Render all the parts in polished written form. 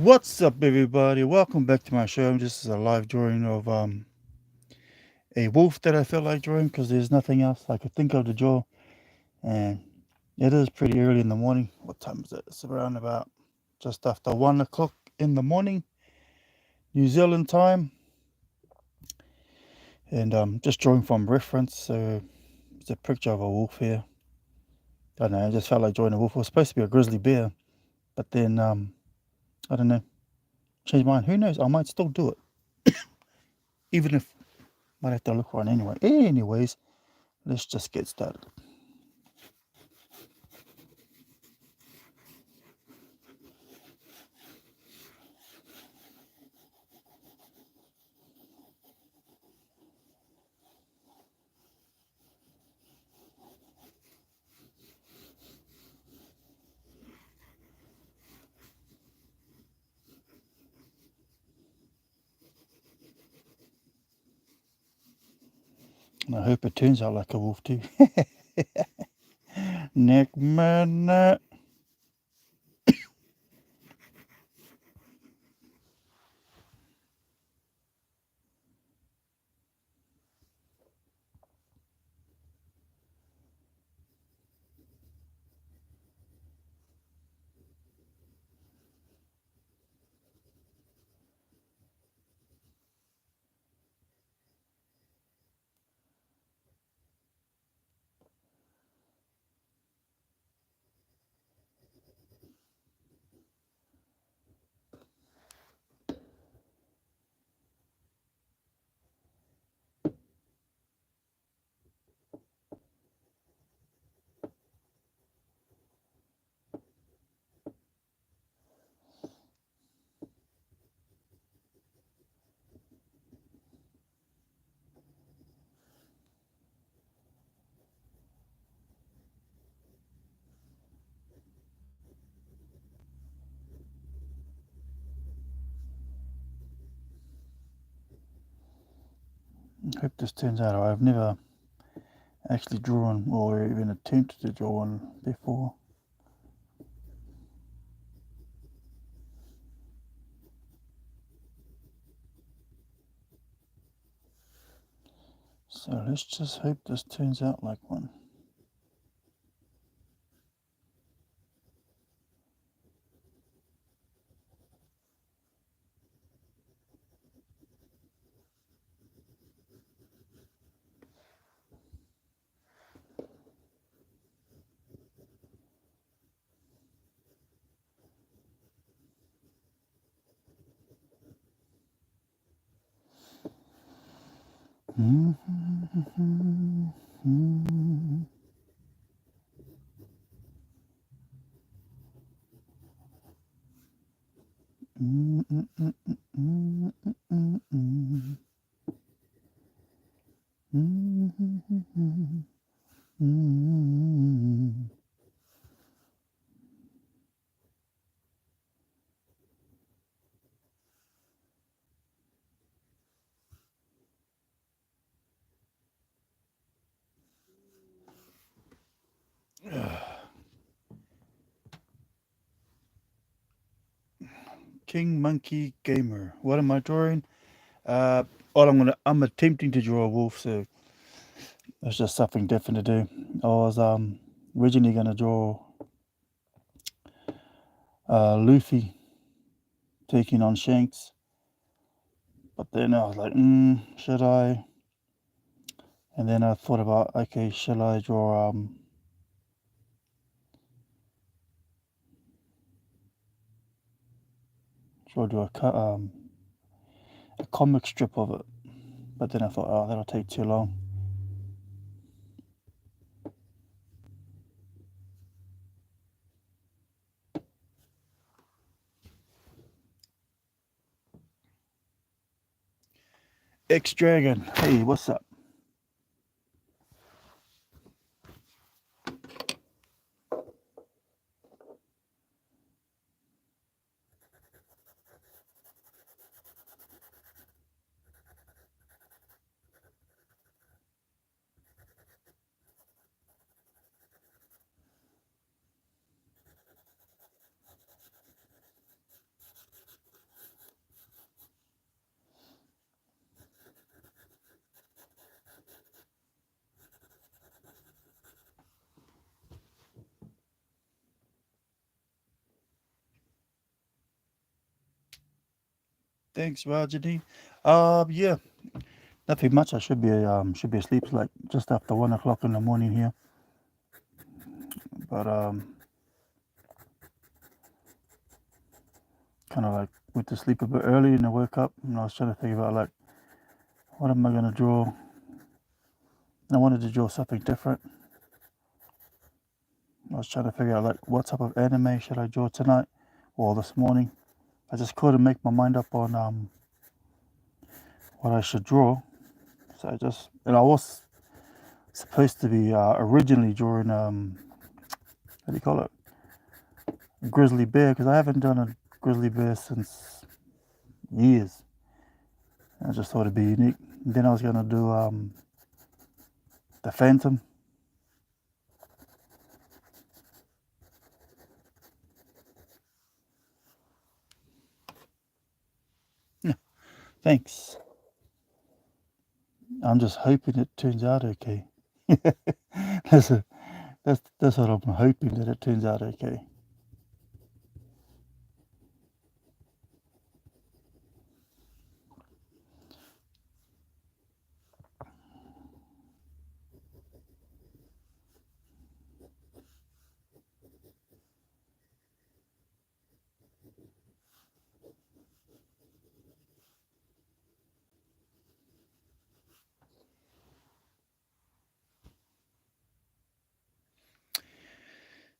What's up, everybody? Welcome back to my show. This is a live drawing of a wolf that I felt like drawing because there's nothing else I could think of to draw, and it is pretty early in the morning. What time is it? It's around about just after 1 o'clock in the morning, New Zealand time, and just drawing from reference. So it's a picture of a wolf here. I don't know. I just felt like drawing a wolf. It was supposed to be a grizzly bear, but then I don't know. Changed my mind. Who knows? I might still do it, even if might have to look for one anyway. Anyways, let's just get started. And I hope it turns out like a wolf too. Neck man. I hope this turns out. I've never actually drawn or even attempted to draw one before. So let's just hope this turns out like one. King Monkey Gamer. What am I drawing? I'm attempting to draw a wolf, so it's just something different to do. I was originally gonna draw Luffy taking on Shanks, but then I was like, should I? And then I thought about, okay, shall I draw a comic strip of it? But then I thought, oh, that'll take too long. X Dragon, hey, what's up? Thanks, Rajani. Yeah, nothing much. I should be asleep like just after 1 o'clock in the morning here. But kind of like went to sleep a bit early and I woke up and I was trying to think about like what am I gonna draw. I wanted to draw something different. I was trying to figure out like what type of anime should I draw tonight or this morning. I just couldn't make my mind up on what I should draw. So I was supposed to be originally drawing what do you call it, a grizzly bear, because I haven't done a grizzly bear since years. I just thought it'd be unique. And then I was gonna do the phantom. Yeah, thanks. I'm just hoping it turns out okay. that's a, that's what I'm hoping, that it turns out okay.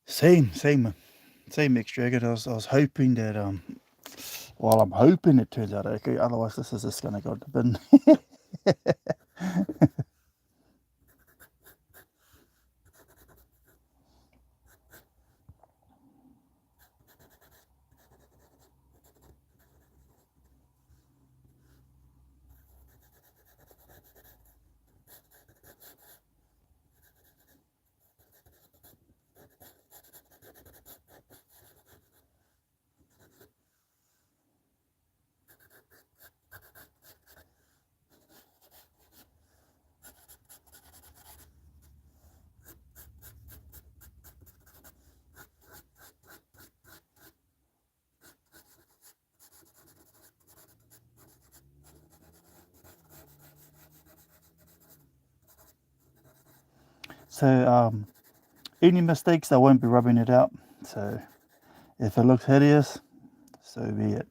Same mixed dragon. I was hoping that well, I'm hoping it turns out okay. Otherwise, this is just gonna go to bin. So any mistakes, I won't be rubbing it out. So if it looks hideous, so be it.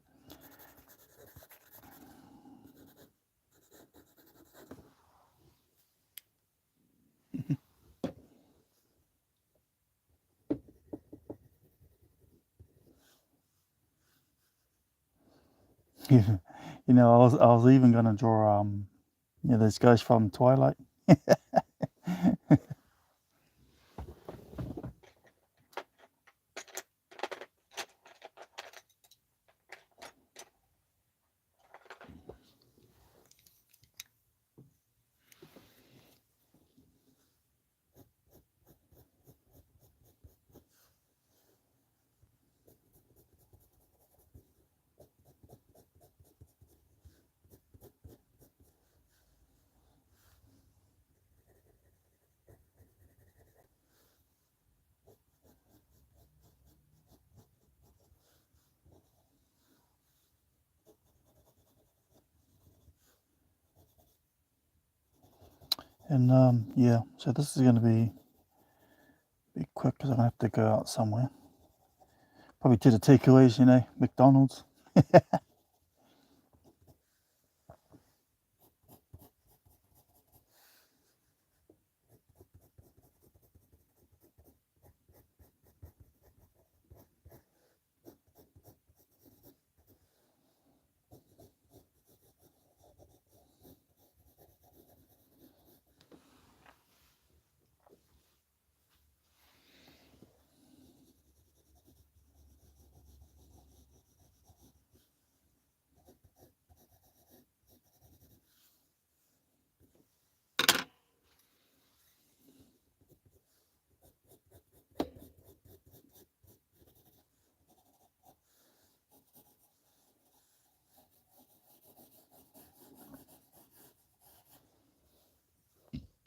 I was even gonna draw those guys from Twilight. And yeah, so this is gonna be quick because I'm gonna have to go out somewhere. Probably to the takeaways, McDonald's.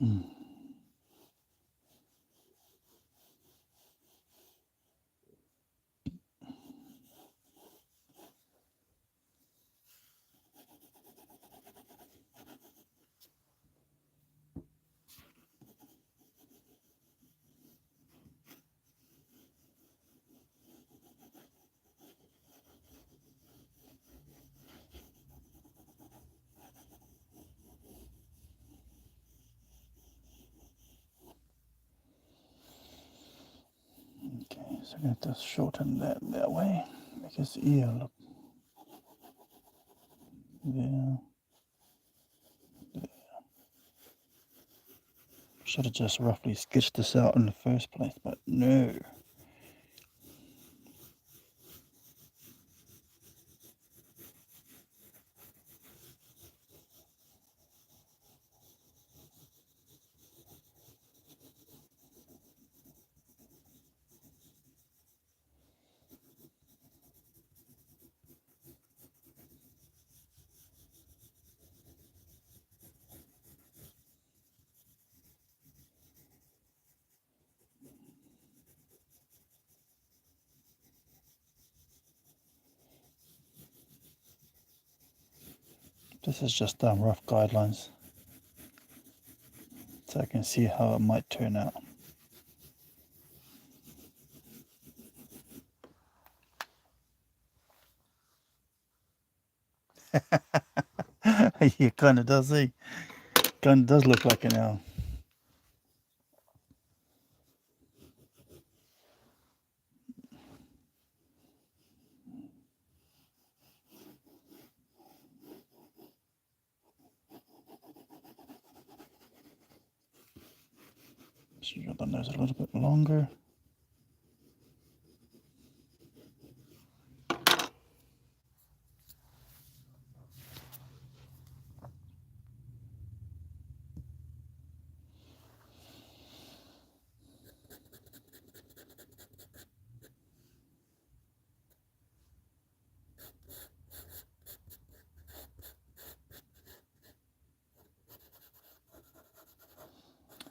Mm. So I'm going to have to shorten that way. Make his ear look there. Should have just roughly sketched this out in the first place, but no. This is just rough guidelines, so I can see how it might turn out. Yeah, kind of does, eh? Kind of does look like an owl. So you got the nose a little bit longer.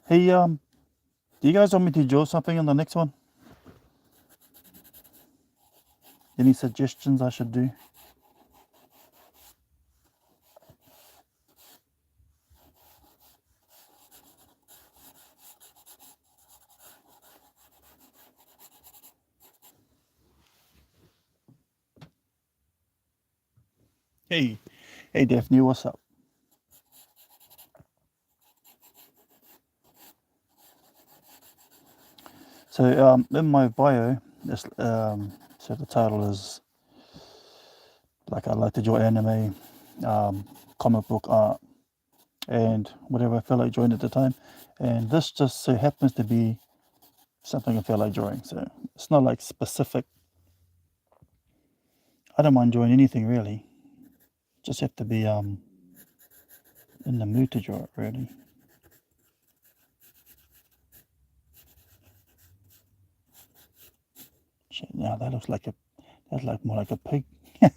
Hey, do you guys want me to draw something on the next one? Any suggestions I should do? Hey, hey Daphne, what's up? So in my bio, this so the title is like I like to draw anime, comic book art, and whatever I feel like drawing at the time. And this just so happens to be something I feel like drawing. So it's not like specific. I don't mind drawing anything really. Just have to be in the mood to draw it really. Shit, now that looks like that's like more like a pig. Give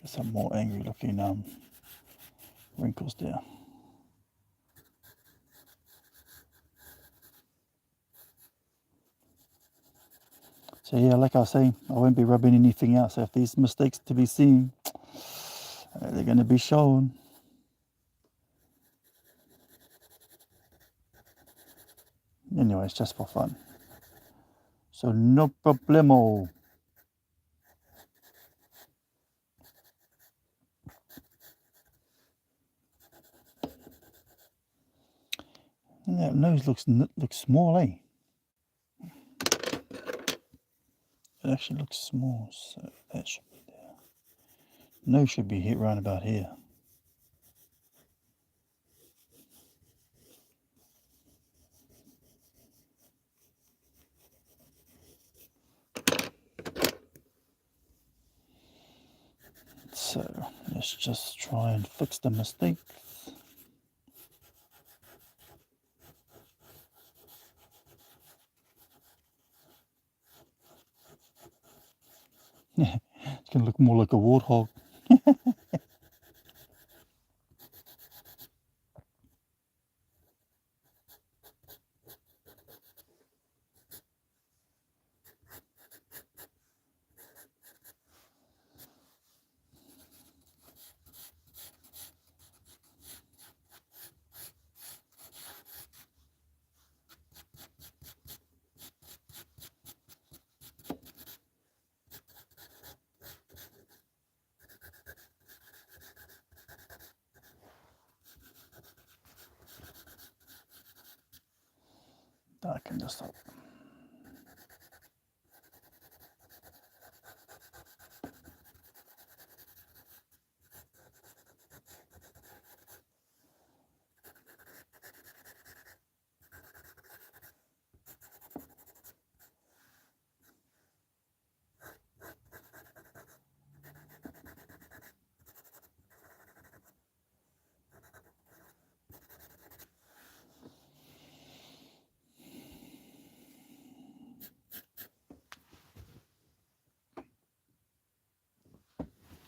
it some more angry looking wrinkles there. So yeah, like I was saying, I won't be rubbing anything out. So if these mistakes to be seen, they're going to be shown. Anyway, it's just for fun. So no problemo. And that nose looks small, eh? It actually looks small, so that should be there. Nose should be hit round about here. So let's just try and fix the mistake. It's going to look more like a warthog. I can just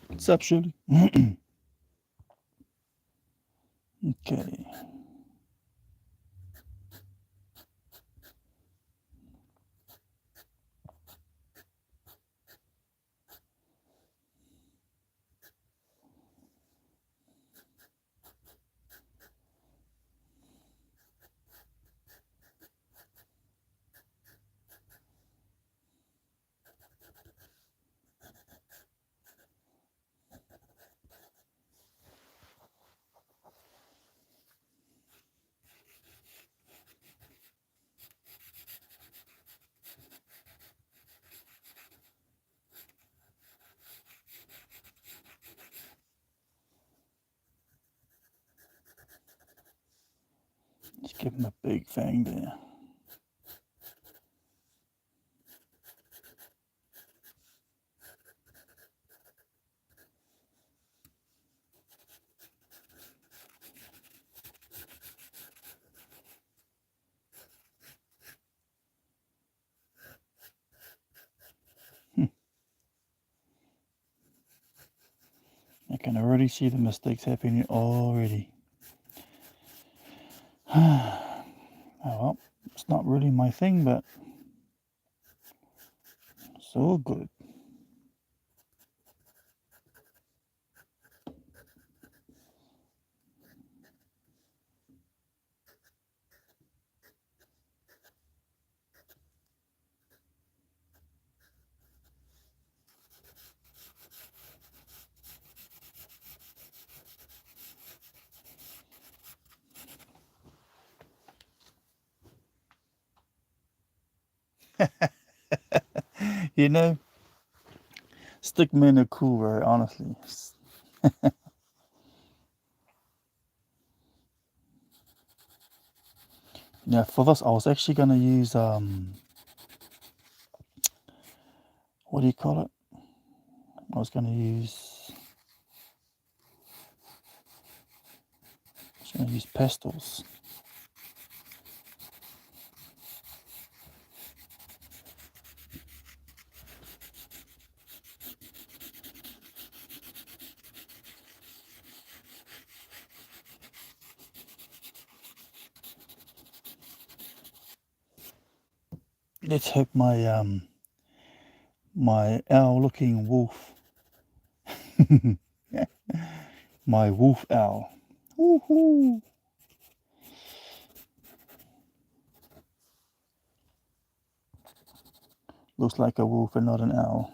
what's up, Shirley? Okay. Just give him a big fang there. I can already see the mistakes happening already. Oh well, it's not really my thing, but it's all good. You know, stick men are cool, right? Honestly. Yeah, for this, I was actually gonna use what do you call it? I was gonna use pastels. Let's hope my owl-looking wolf, my wolf owl. Woohoo! Looks like a wolf and not an owl.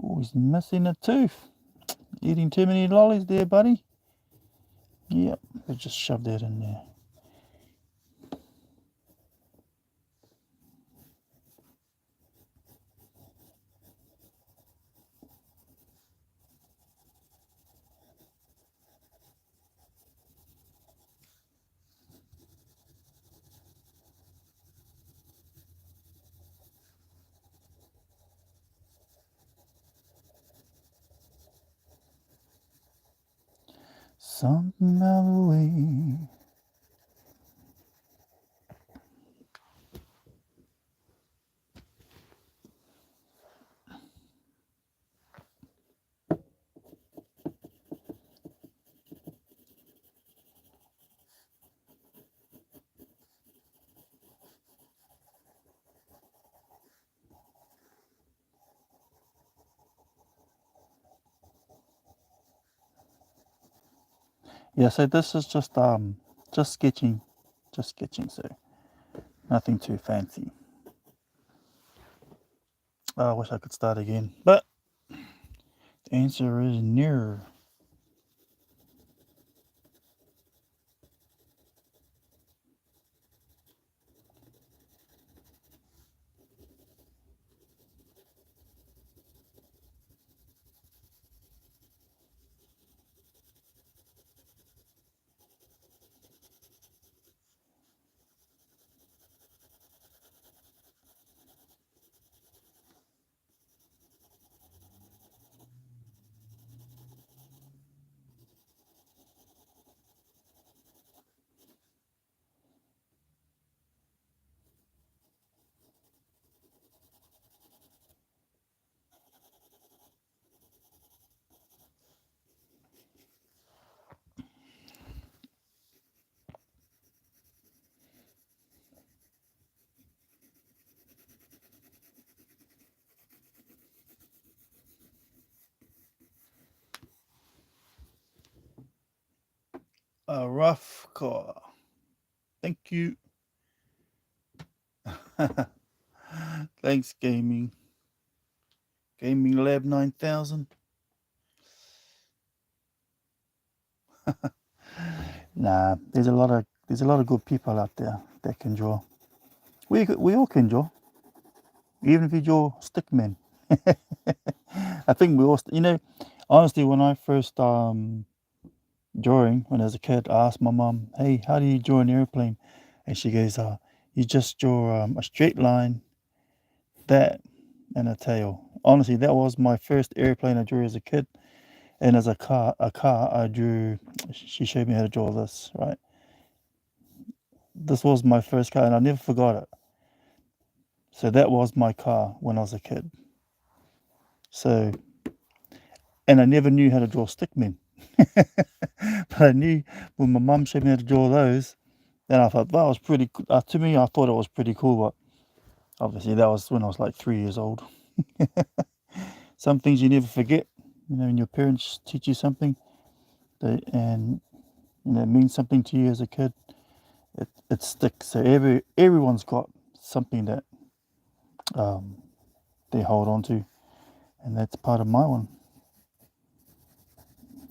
Oh, he's missing a tooth. Eating too many lollies there, buddy. Yep, let's just shove that in there. Something out of the way. Yeah, so this is just sketching, so nothing too fancy. I wish I could start again, but the answer is no. A rough car. Thank you. Thanks, Gaming Lab 9000. Nah, there's a lot of good people out there that can draw. We all can draw, even if you draw stickmen. I think we all, honestly, when I first drawing when I was a kid, I asked my mom, "Hey, how do you draw an airplane?" And she goes, "You just draw a straight line, that, and a tail." Honestly, that was my first airplane I drew as a kid, and as a car, I drew. She showed me how to draw this. Right, this was my first car, and I never forgot it. So that was my car when I was a kid. So, and I never knew how to draw stickmen, but I knew when my mum showed me how to draw those. Then I thought that was pretty. To me, I thought it was pretty cool, but obviously that was when I was like 3 years old. Some things you never forget. When your parents teach you something, and it means something to you as a kid, it sticks. So everyone's got something that um, they hold on to, and that's part of my one.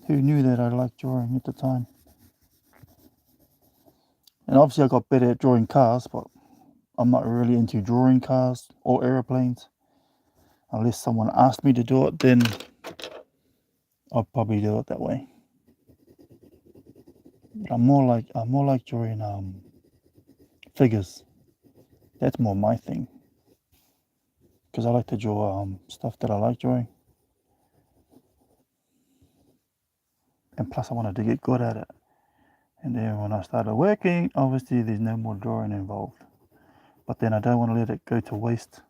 Who knew that I liked drawing at the time? And obviously I got better at drawing cars, but I'm not really into drawing cars or aeroplanes. Unless someone asked me to do it, then I'll probably do it that way. But I'm more like drawing figures. That's more my thing. Because I like to draw stuff that I like drawing. And plus I wanted to get good at it. And then when I started working, obviously there's no more drawing involved. But then I don't want to let it go to waste.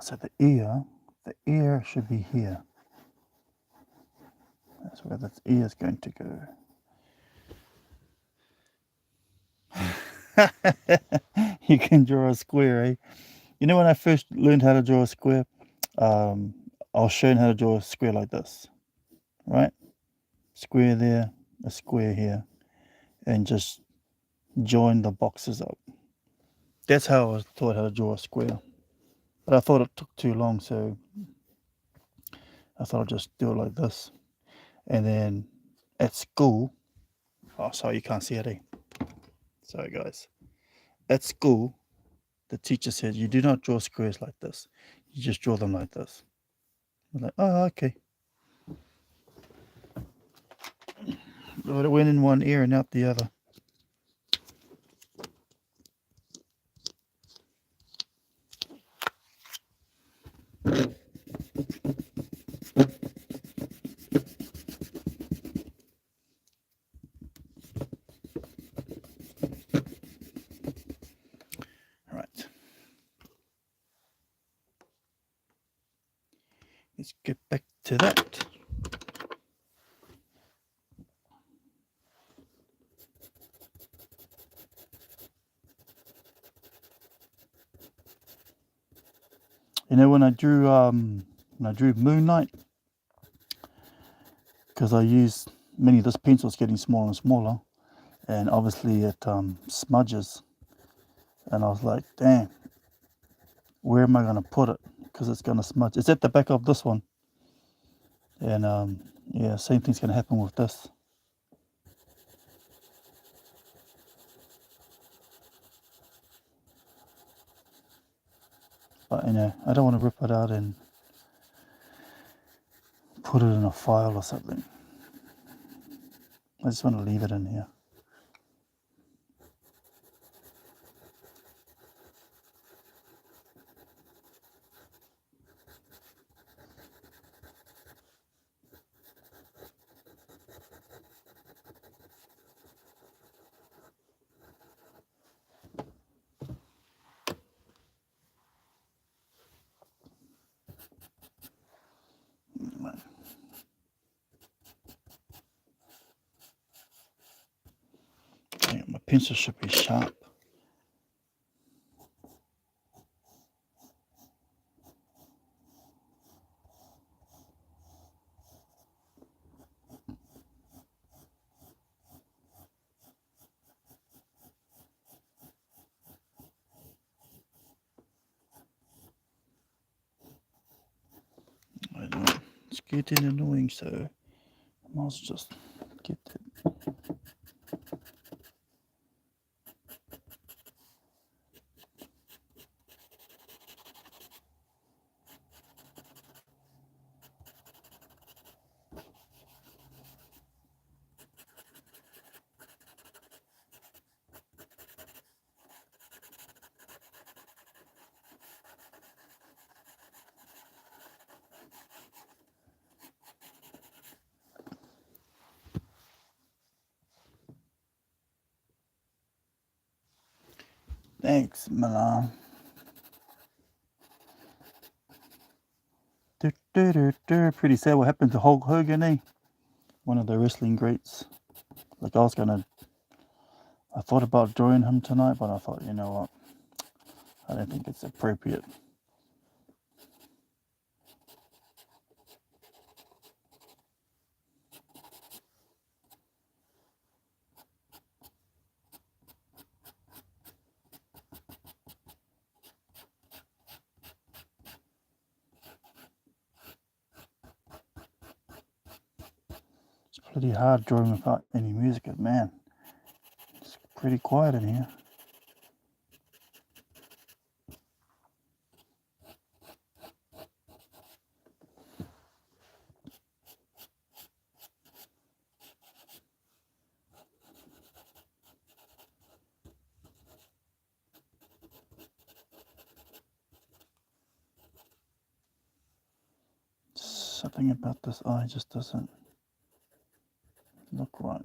So the ear should be here. That's where the ear is going to go. You can draw a square, eh? When I first learned how to draw a square, I was shown how to draw a square like this, right? Square there, a square here, and just join the boxes up. That's how I was taught how to draw a square. But I thought it took too long, so I thought I'd just do it like this. And then at school, oh, sorry, you can't see it, eh? Sorry, guys. At school, the teacher said, you do not draw squares like this. You just draw them like this. I'm like, oh, okay. But it went in one ear and out the other. Right. Let's get back to that. You know, when I drew Moon Knight, because I used many of this pencil's getting smaller and smaller, and obviously it smudges, and I was like, damn, where am I going to put it? Because it's going to smudge. It's at the back of this one, and yeah, same thing's going to happen with this. But you know, I don't want to rip it out and put it in a file or something. I just want to leave it in here. Yeah, my pencil should be sharp. I know it's getting annoying, so I might as well just get it. Thanks, Milan. Pretty sad what happened to Hulk Hogan, eh? One of the wrestling greats. Like I thought about drawing him tonight, but I thought, you know what? I don't think it's appropriate. It's pretty hard drawing without any music, man. It's pretty quiet in here. Something about this eye just doesn't look right.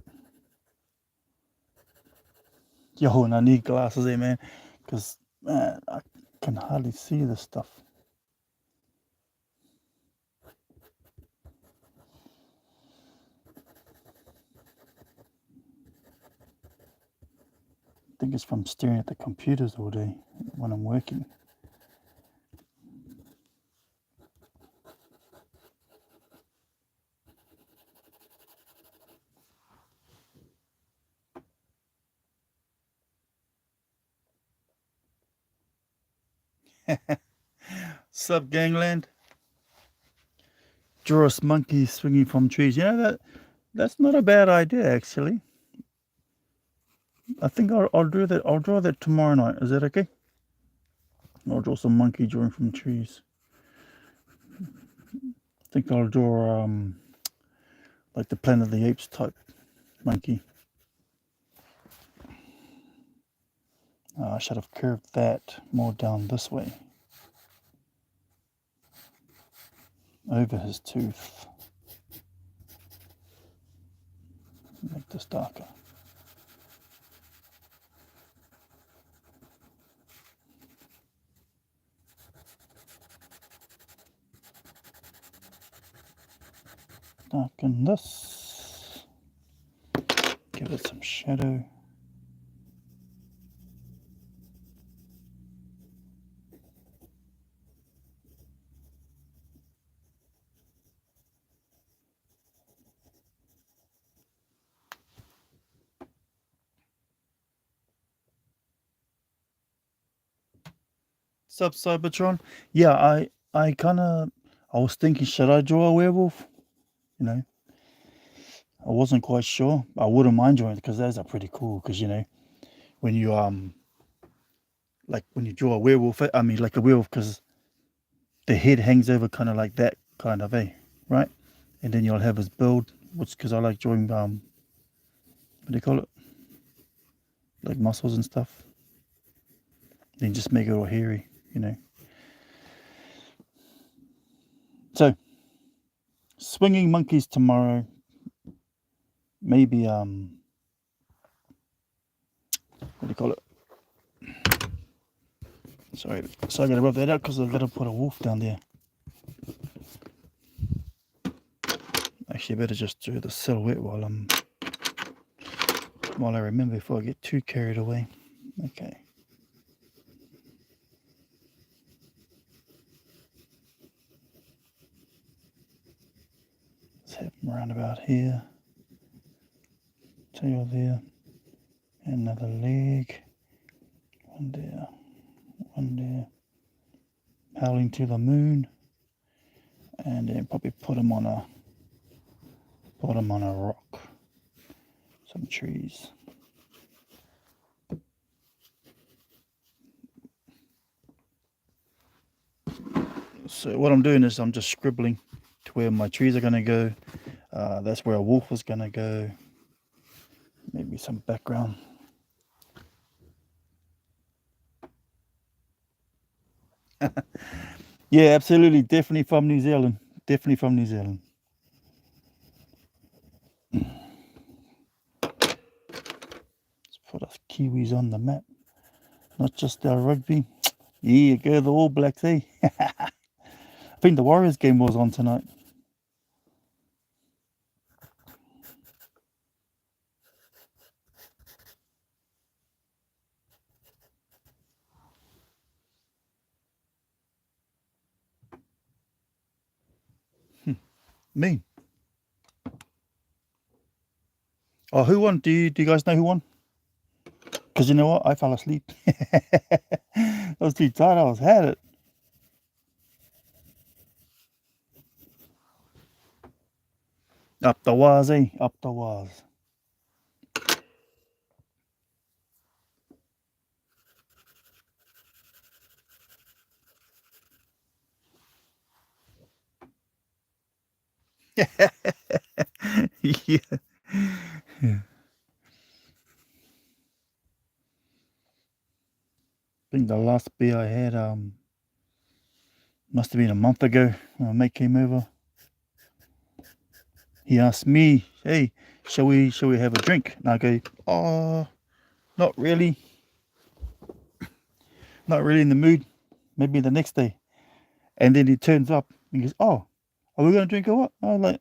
Yo, and I need glasses there, man, because, man, I can hardly see this stuff. I think it's from staring at the computers all day when I'm working. Sup, gangland? Draw a monkey swinging from trees. You know, that's not a bad idea, actually. I think I'll do that. I'll draw that tomorrow night. Is that okay? I'll draw some monkey drawing from trees. I think I'll draw like the Planet of the Apes type monkey. I should have curved that more down this way, over his tooth. Make this darker. Darken this. Give it some shadow. Sup, Cybertron? Yeah, I kind of, I was thinking, should I draw a werewolf? You know, I wasn't quite sure. I wouldn't mind drawing it because those are pretty cool. Because when you like when you draw a werewolf, I mean like a werewolf, because the head hangs over kind of like that kind of, right? And then you'll have his build, which because I like drawing what do you call it? Like muscles and stuff. Then just make it all hairy. So, swinging monkeys tomorrow. Maybe what do you call it? Sorry, so I gotta rub that out because I've got to put a wolf down there. Actually, I better just do the silhouette while I remember before I get too carried away. Okay. Let's have him around about here. Tail there. Another leg. One there. One there. Howling to the moon. And then probably put him on a rock. Some trees. So what I'm doing is I'm just scribbling to where my trees are going to go. That's where a wolf is going to go. Maybe some background. Yeah, absolutely. Definitely from New Zealand. Definitely from New Zealand. Let's put us Kiwis on the map. Not just our rugby. Yeah, go the All Blacks, eh? I think the Warriors game was on tonight. Me. Oh, who won? Do you guys know who won? Because you know what? I fell asleep. I was too tired. I had it. Up the waz, eh? Up the waz. Yeah. I think the last beer I had must have been a month ago when my mate came over. He asked me, "Hey, shall we have a drink?" And I go, "Oh, not really. Not really in the mood. Maybe the next day." And then he turns up and he goes, "Oh, are we gonna drink or what?" I was like,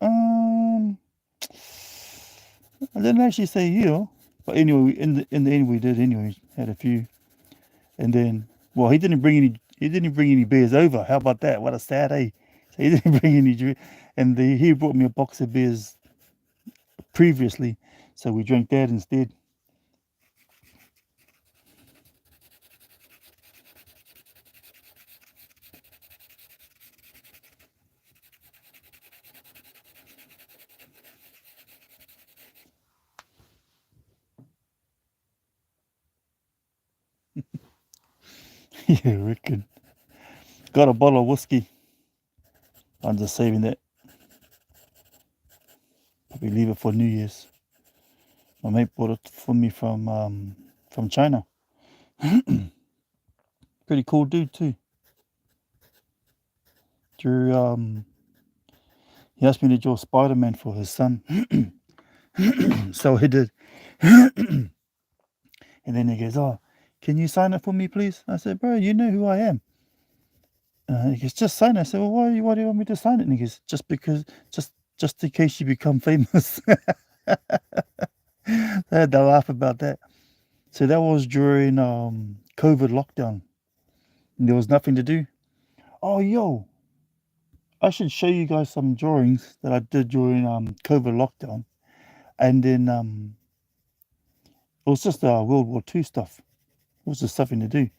I didn't actually say you, but anyway, in the end we did anyway. Had a few, and then well, he didn't bring any beers over. How about that? What a sad day. So he didn't bring any drink, and he brought me a box of beers previously, so we drank that instead. Yeah, reckon. Got a bottle of whiskey. I'm just saving that. Probably leave it for New Year's. My mate bought it for me from China. Pretty cool dude too. Drew he asked me to draw Spider-Man for his son. So I did. And then he goes, "Oh, can you sign it for me, please?" I said, "Bro, you know who I am." He goes, "Just sign it." I said, "Well, why do you want me to sign it?" And he goes, "Just because, just in case you become famous." I had to laugh about that. So that was during COVID lockdown. And there was nothing to do. Oh, yo, I should show you guys some drawings that I did during COVID lockdown. And then it was just World War II stuff. It was just something to do.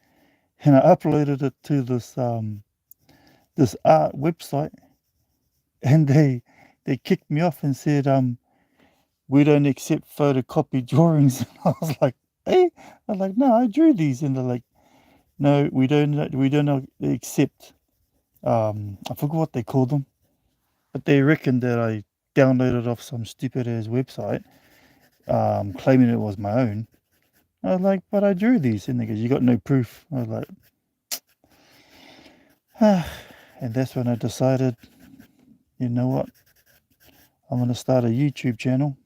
and I uploaded it to this art website, and they kicked me off and said, we don't accept photocopied drawings. And I was like, eh? I was like, no, I drew these, and they're like, no, we don't accept. I forgot what they called them, but they reckoned that I downloaded off some stupid ass website, claiming it was my own. I was like, but I drew these, and they go, you got no proof. I was like, ah. And that's when I decided, you know what, I'm gonna start a YouTube channel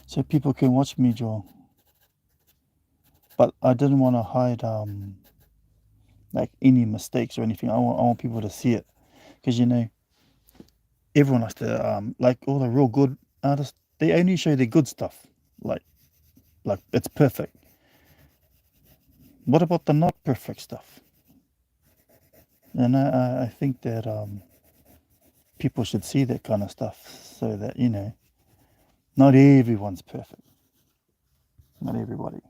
so people can watch me draw. But I didn't want to hide like any mistakes or anything. I want people to see it, because everyone likes to like all the real good artists. They only show the good stuff, like it's perfect. What about the not perfect stuff? And I think that people should see that kind of stuff, so that not everyone's perfect. Not everybody.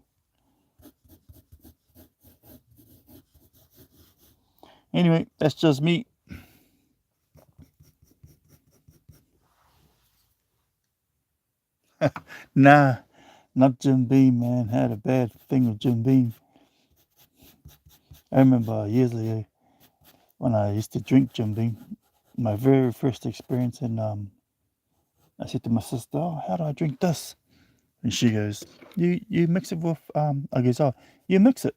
Anyway, that's just me. Nah, not Jim Beam, man. Had a bad thing with Jim Beam. I remember years ago when I used to drink Jim Beam. My very first experience, and I said to my sister, "Oh, how do I drink this?" And she goes, "You mix it with." I goes, "Oh, you mix it."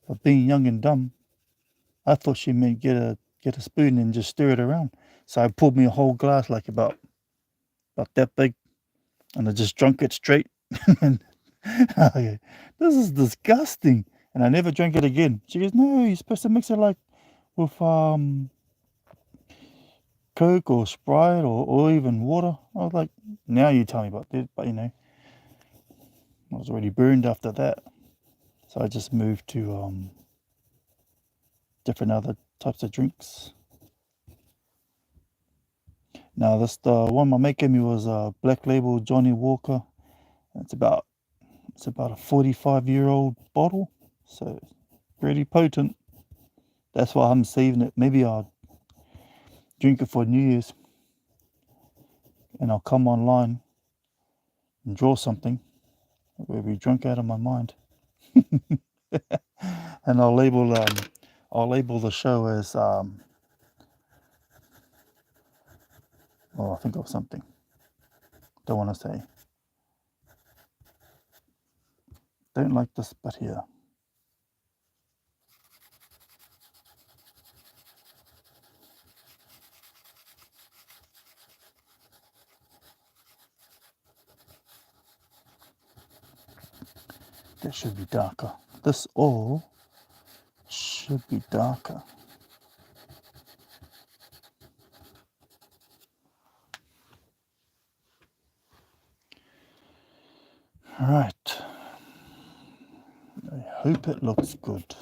But being young and dumb, I thought she meant get a spoon and just stir it around. So I poured me a whole glass, like about that big, and I just drunk it straight. And I go, this is disgusting. And I never drank it again. She goes, no, you're supposed to mix it like with Coke or Sprite or even water. I was like, now you tell me about that. But I was already burned after that. So I just moved to different other types of drinks. Now the one my mate gave me was a Black Label Johnny Walker. It's about a 45-year-old bottle, so pretty potent. That's why I'm saving it. Maybe I'll drink it for New Year's, and I'll come online and draw something where we drunk out of my mind, and I'll label the show as oh, I think of something. Don't want to say. Don't like this, but here. That should be darker. This all should be darker. All right. I hope it looks good.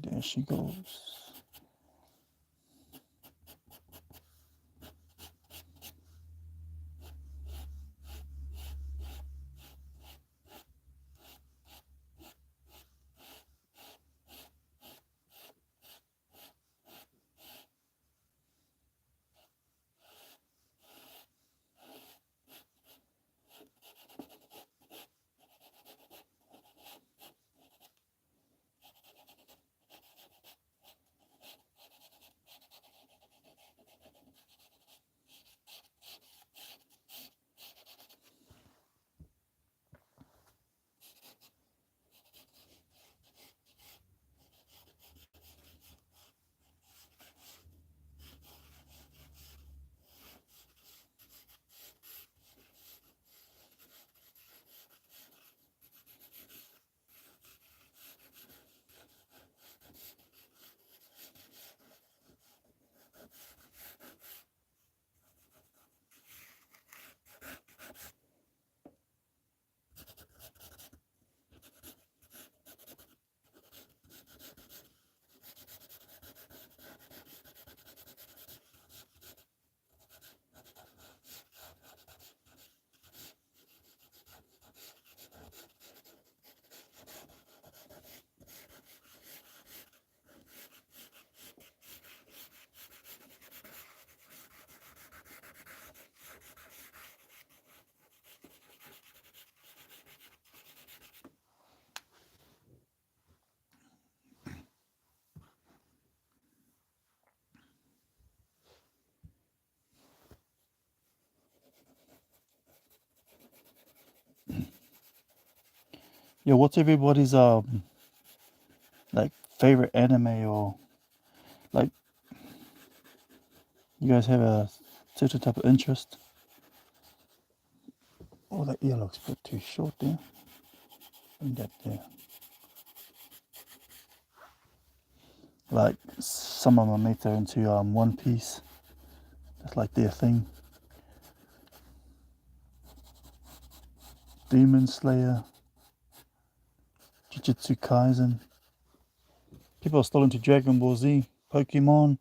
There she goes. Yeah, what's everybody's like favorite anime, or like you guys have a certain type of interest? Oh, that ear looks a bit too short there. Bring that there. Like some of my mates are into One Piece. That's like their thing. Demon Slayer, Jujutsu Kaisen. People are still into Dragon Ball Z, Pokemon.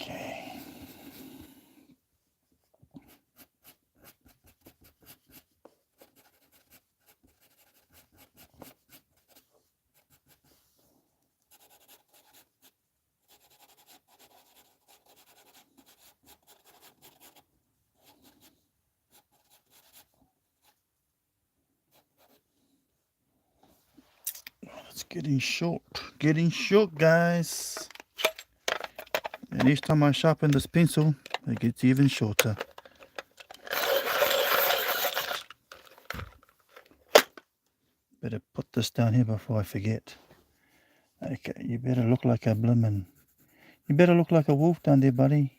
Okay. It's getting short. Getting short, guys. And each time I sharpen this pencil, it gets even shorter. Better put this down here before I forget. Okay, you better look like a bloomin'. You better look like a wolf down there, buddy.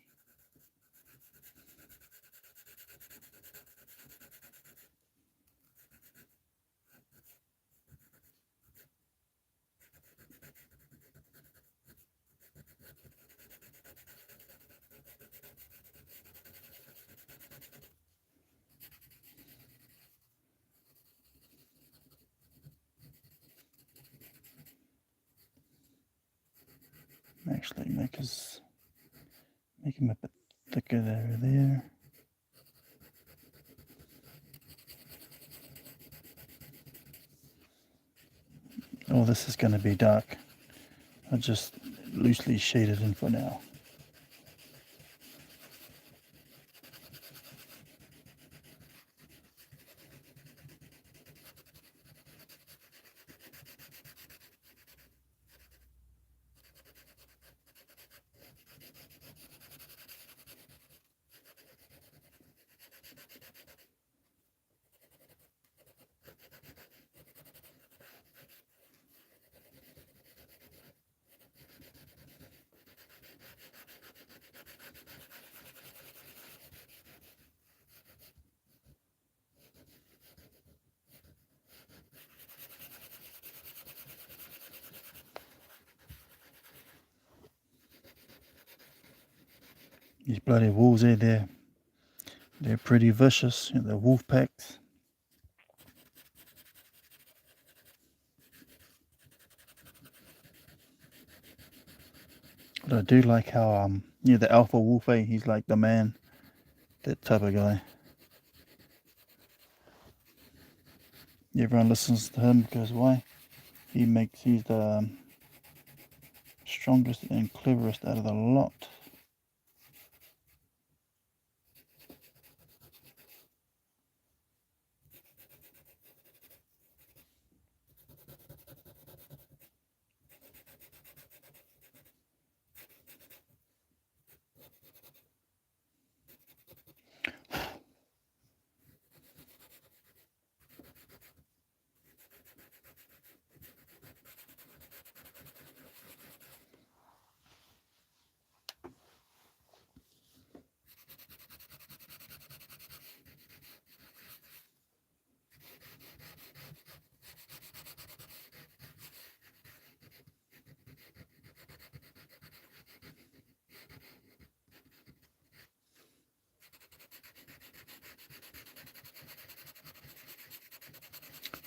Actually, make him a bit thicker there. Oh, this is going to be dark. I'll just loosely shade it in for now. These bloody wolves they're pretty vicious. You know, the wolf packs. But I do like how the alpha wolf, he's like the man, that type of guy. Everyone listens to him because why? He's the strongest and cleverest out of the lot.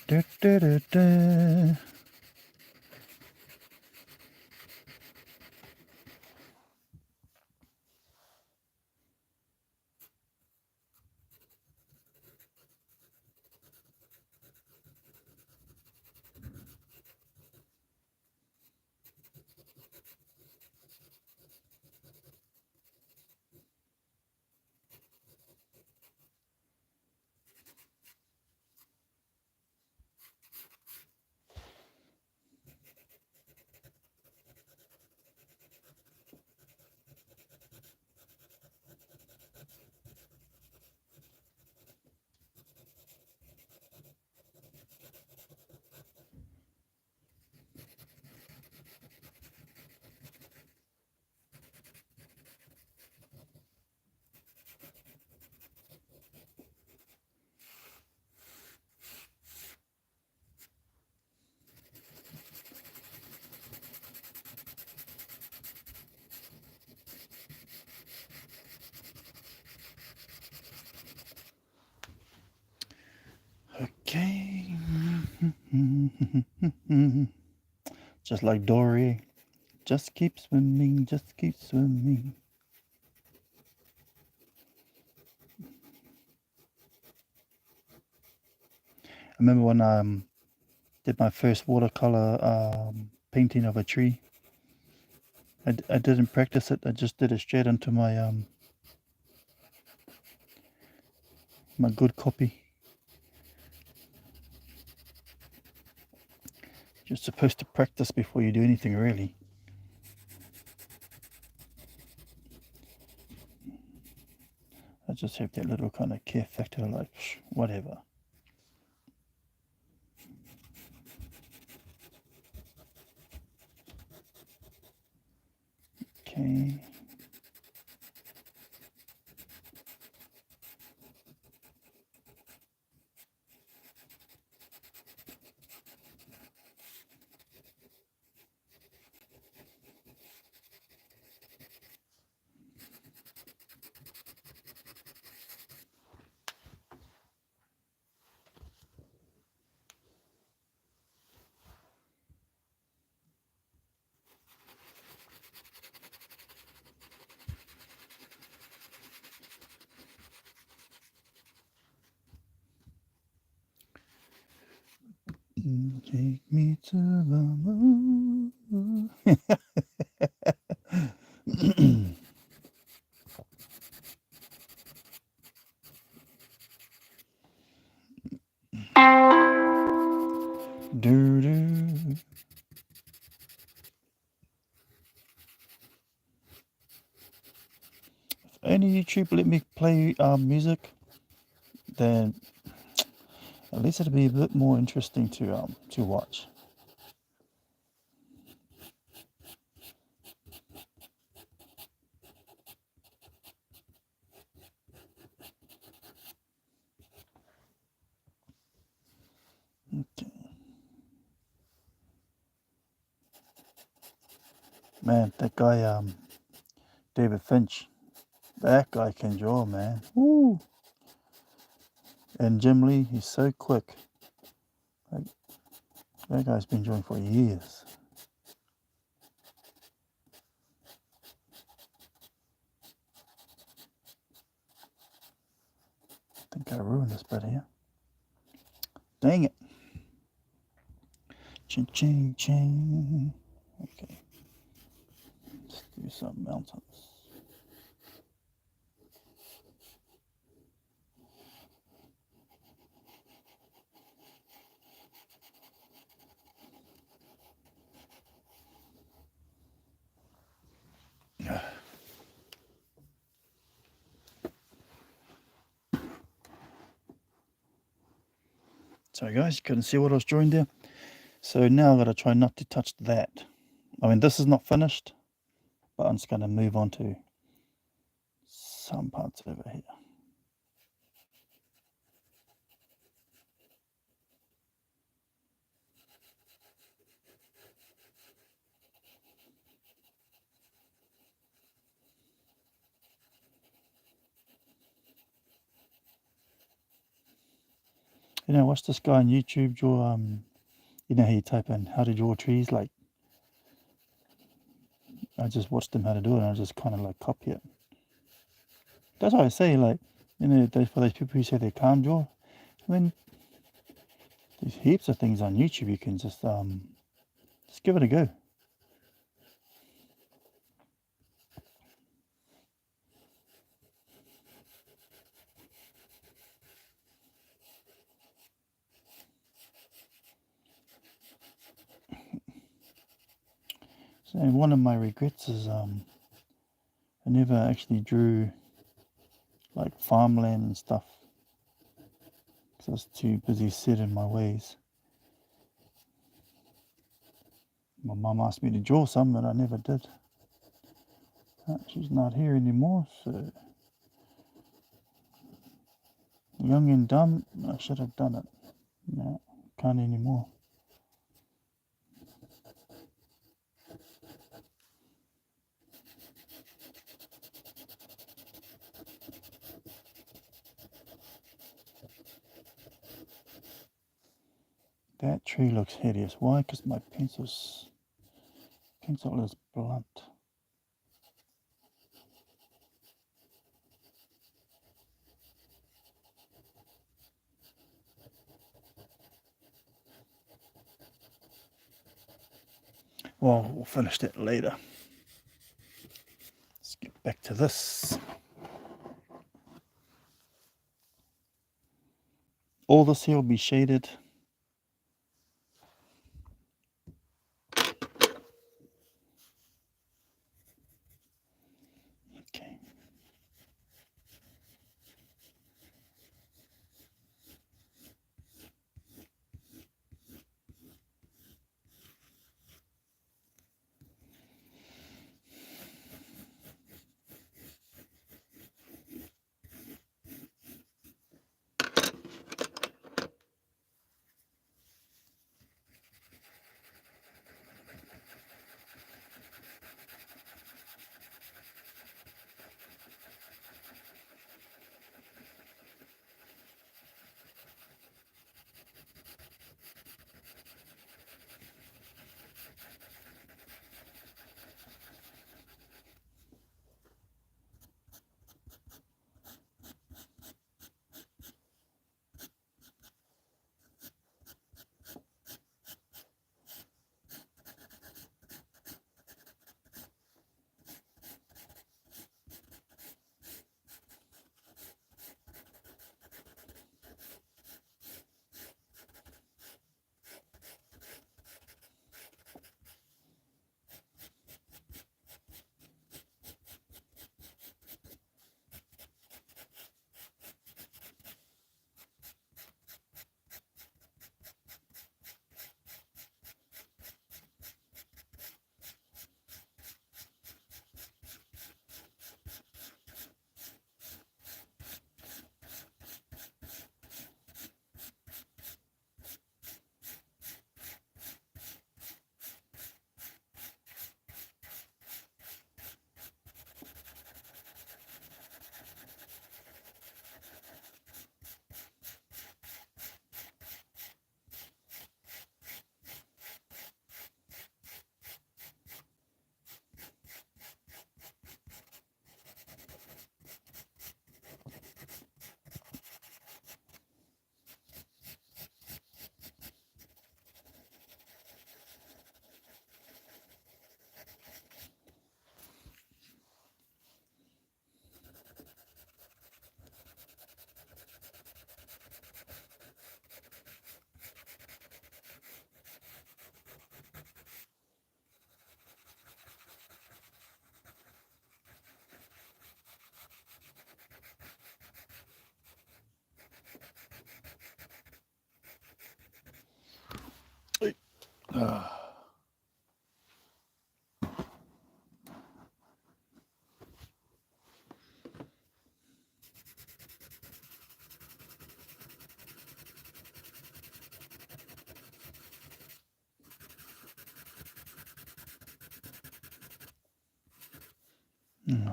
Da, da, da, da. Okay. Just like Dory. Just keep swimming, just keep swimming. I remember when I did my first watercolor painting of a tree. I didn't practice it. I just did it straight into my my good copy. You're supposed to practice before you do anything, really. I just have that little kind of care factor, like whatever. Okay. Take me to the moon. Do do. If any YouTube let me play music, then at least it'll be a bit more interesting to watch. Okay. Man, that guy David Finch, that guy can draw, man. Woo! And Jim Lee, he's so quick. Like, that guy's been drawing for years. I think I ruined this bit here. Dang it. Ching, ching, ching. Okay. Let's do some mountains. Sorry guys, you couldn't see what I was drawing there. So now I've got to try not to touch that. I mean, this is not finished, but I'm just going to move on to some parts over here. You know, watch this guy on YouTube draw, you know how you type in how to draw trees, like, I just watched him how to do it and I just kind of like copy it. That's why I say, like, you know, for those people who say they can't draw, I mean, there's heaps of things on YouTube you can just give it a go. So one of my regrets is I never actually drew like farmland and stuff because I was too busy set in my ways. My mum asked me to draw some, but I never did. She's not here anymore, so young and dumb, I should have done it. No, can't anymore. That tree looks hideous. Why? Because my pencil is blunt. Well, we'll finish that later. Let's get back to this. All this here will be shaded. Okay.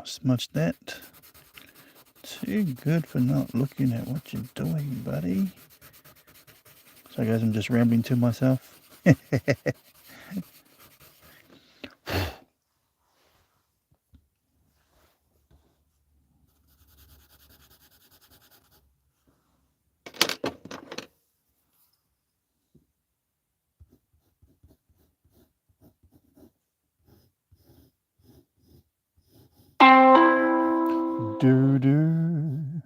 Smudge that. Too good for not looking at what you're doing, buddy. So guys, I'm just rambling to myself. Doo-doo.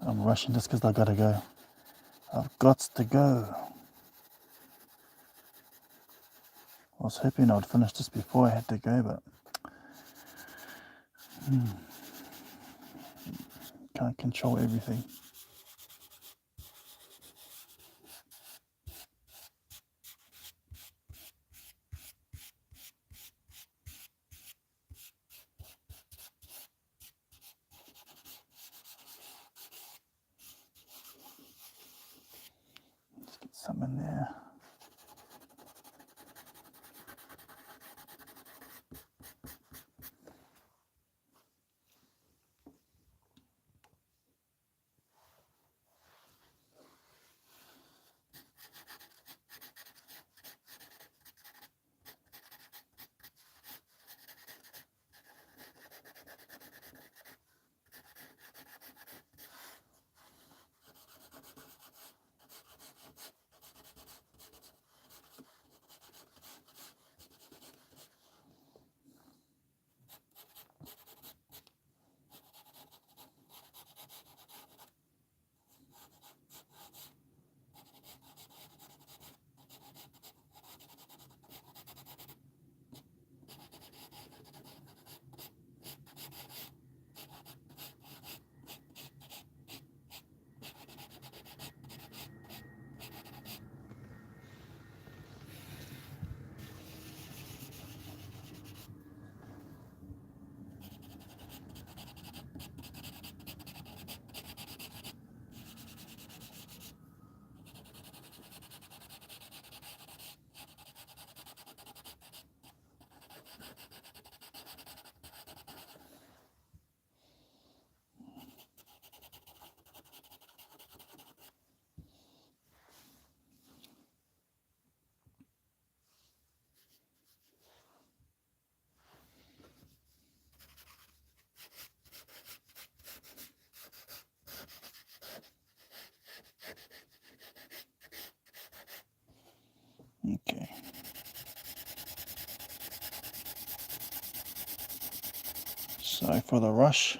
I'm rushing this because I gotta go. I've got to go. I was hoping I'd finish this before I had to go, but can't control everything. some in there. Okay. So for the rush,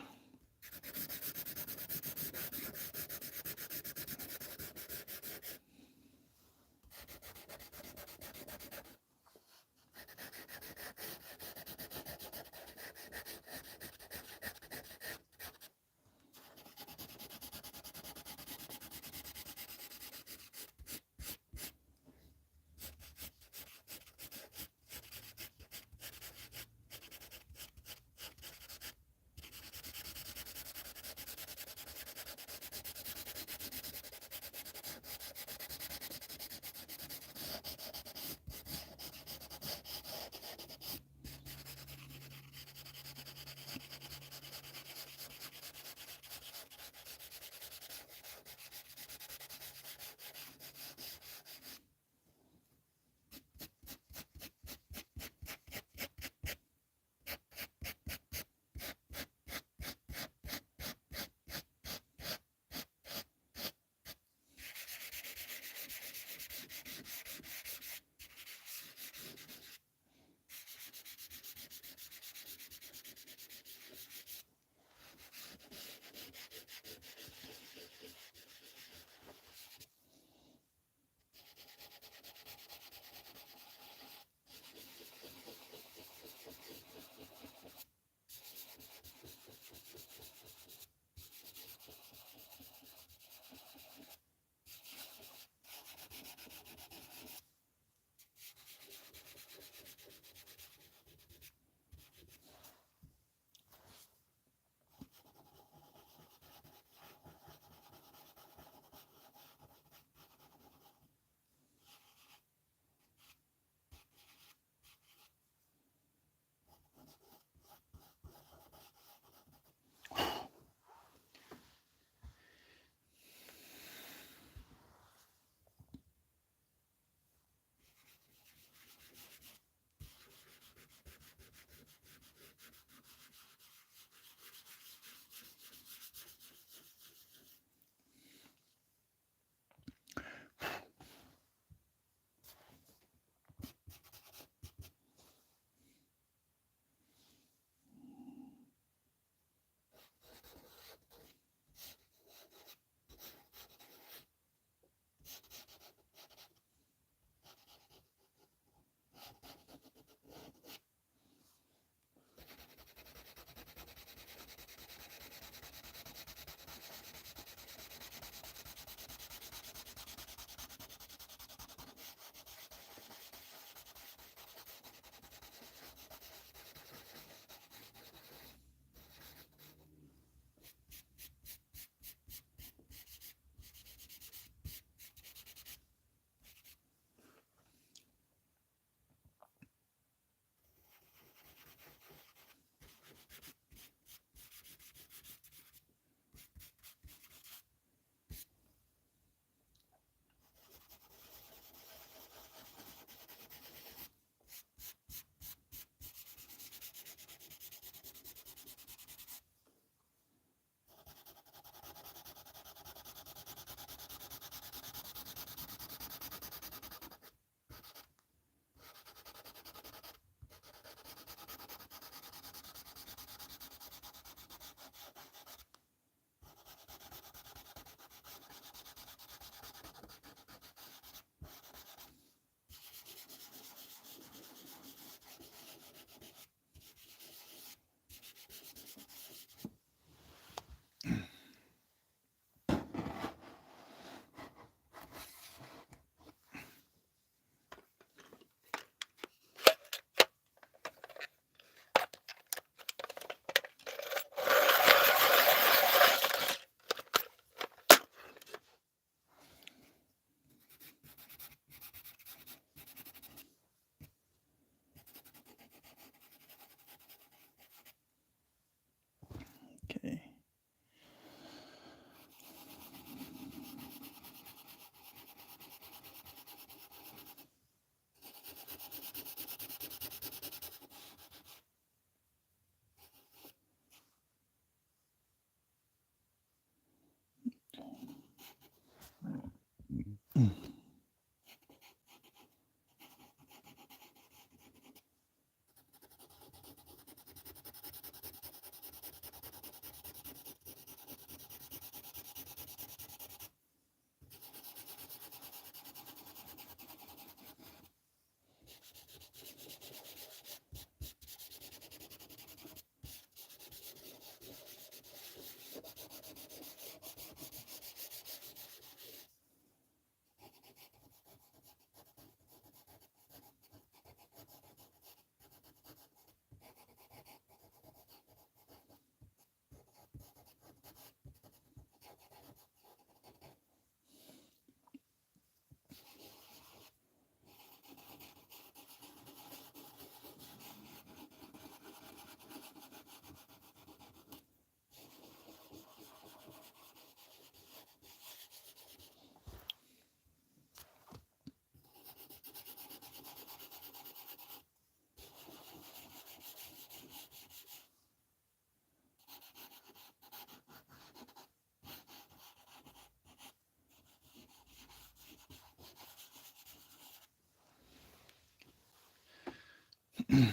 I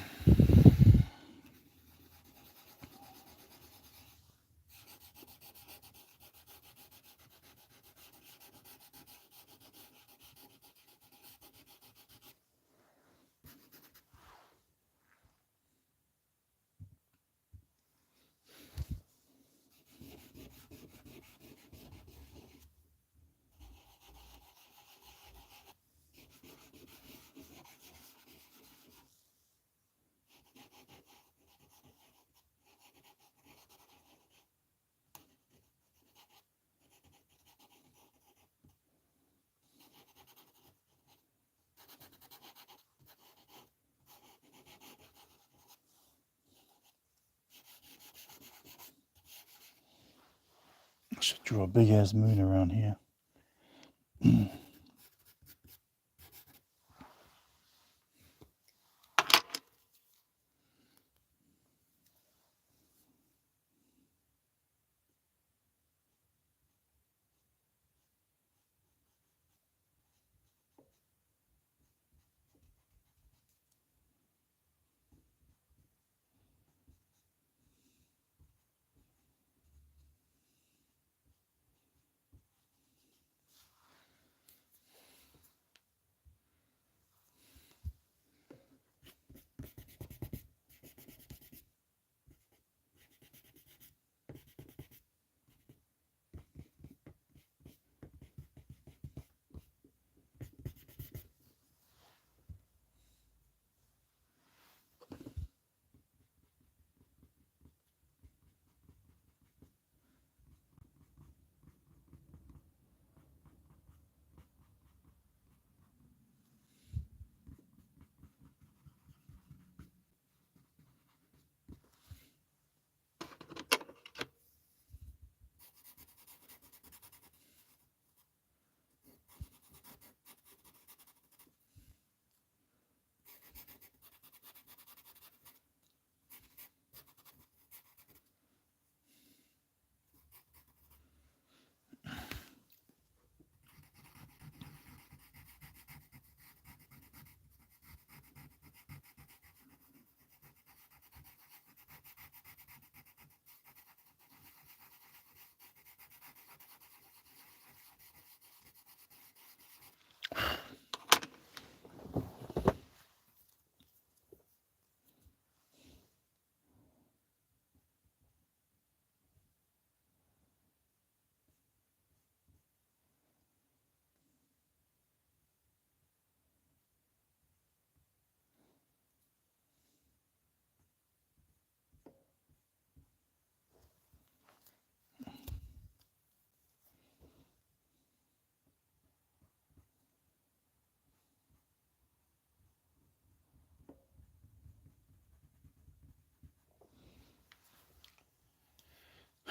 should draw a big ass moon around here.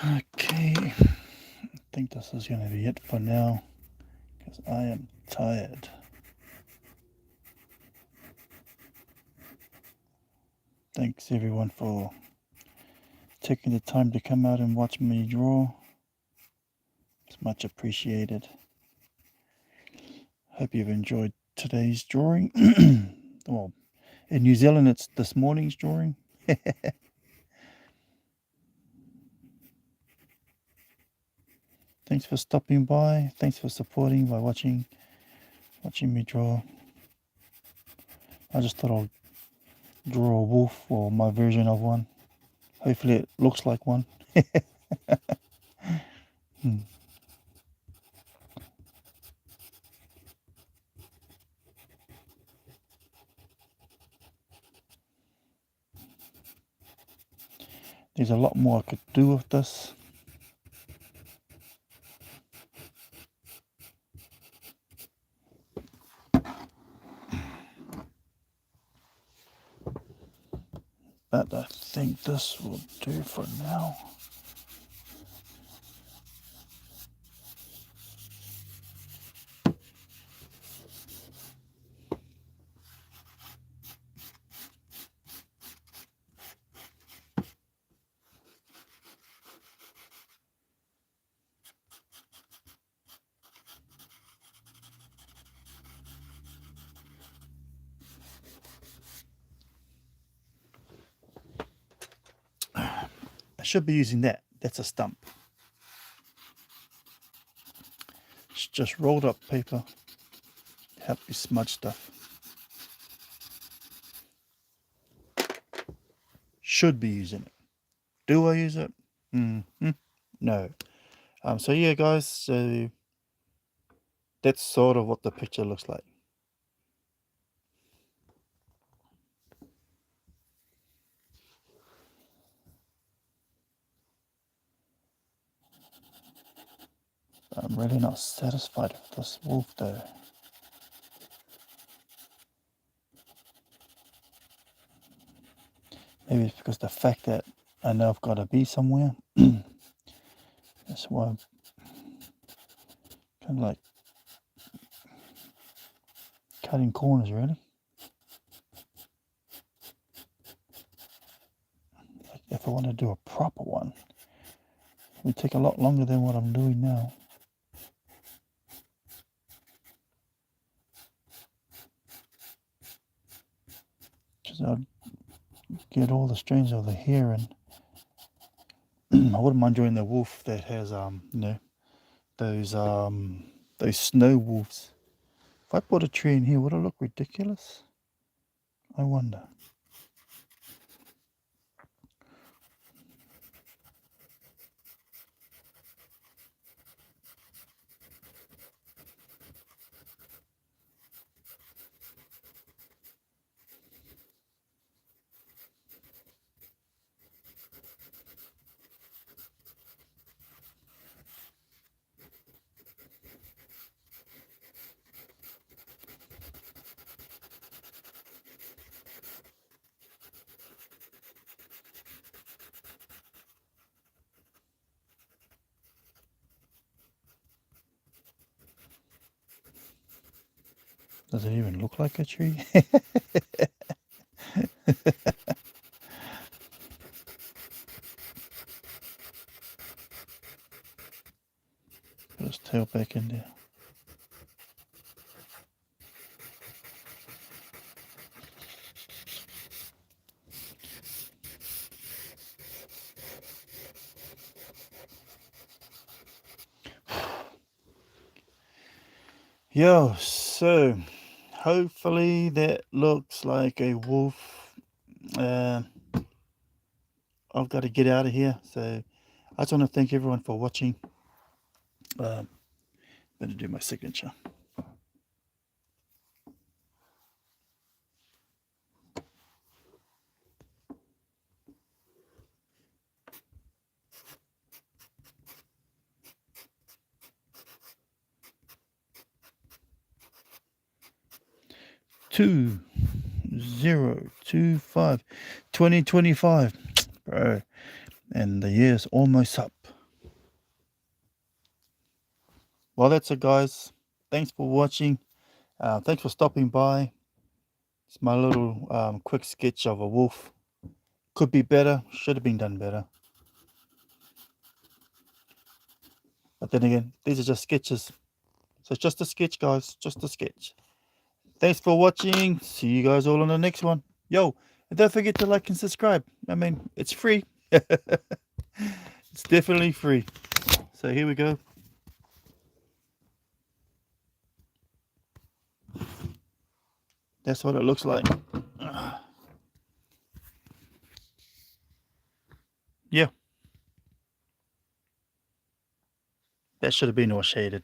Okay, I think this is going to be it for now because I am tired. Thanks everyone for taking the time to come out and watch me draw. It's much appreciated. Hope you've enjoyed today's drawing. Well, in New Zealand it's this morning's drawing. Thanks for stopping by. Thanks for supporting by watching me draw. I just thought I'll draw a wolf or my version of one. Hopefully it looks like one. There's a lot more I could do with this. But I think this will do for now. should be using that. That's a stump. It's just rolled up paper. Help you smudge stuff. Should be using it. Do I use it? No. So yeah, guys. So that's sort of what the picture looks like. I'm really not satisfied with this wolf though. Maybe it's because the fact that I know I've got to be somewhere. That's why I'm kind of like cutting corners, really. Like if I want to do a proper one, it would take a lot longer than what I'm doing now. Because I'd get all the strands of the hair, and I wouldn't mind doing the wolf that has those snow wolves. If I put a tree in here, would it look ridiculous? I wonder. Does it even look like a tree? Put his tail back in there. Yo, so hopefully that looks like a wolf. I've got to get out of here, so I just want to thank everyone for watching. I'm going to do my signature. Two 025 2025, bro, and the year's almost up. Well, that's it, guys. Thanks for watching. Thanks for stopping by. It's my little quick sketch of a wolf. Could be better, should have been done better, but then again, these are just sketches. So it's just a sketch, guys, just a sketch. Thanks for watching. See you guys all on the next one. Yo, and don't forget to like and subscribe. I mean, it's free. It's definitely free. So here we go. That's what it looks like. Yeah. That should have been all shaded.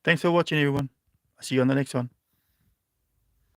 Thanks for watching, everyone. I'll see you on the next one.